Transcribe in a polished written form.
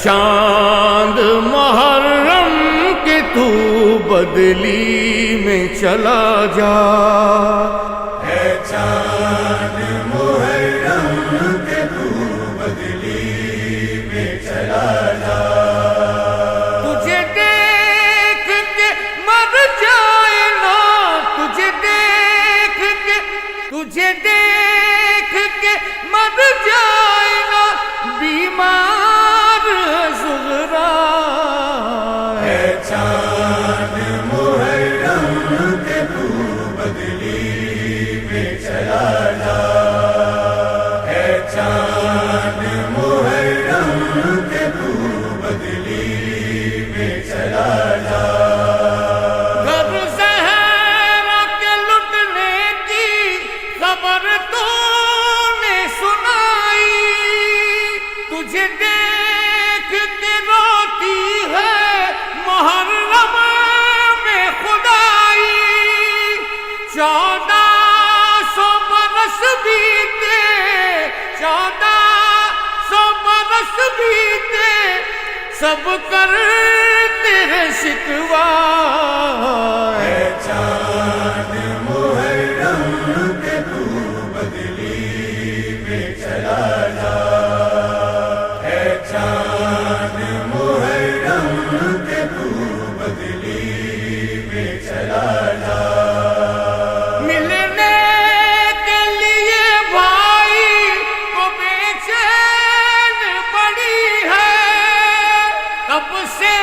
چاند محرم کے تو بدلی میں چلا جا، ہے چاند محرم کے تو بدلی میں چلا جا، تجھے دیکھ کے مر جائے نا، تجھے دیکھ کے مر جائے نا بیمار زہرا، ہے چاند محرم کے تو بدلی میں چلا جا، ہے چاند محرم کے تو بدلی میں چلا جا، گھر زہرا کے لٹنے کی خبر تو نے سنائی، تجھے دیکھ کے روتی ہے محرم میں خدائی، 1400 برس بیتے، 1400 برس بیتے، سب کرتے ہیں شکوہ، ہے چاند محرم کے تو بدلی میں چلا جا، ہے چاند محرم کے تو بدلی میں چلا جا، ملنے کے لیے بھائی کو بے چین پڑی ہے، کب سے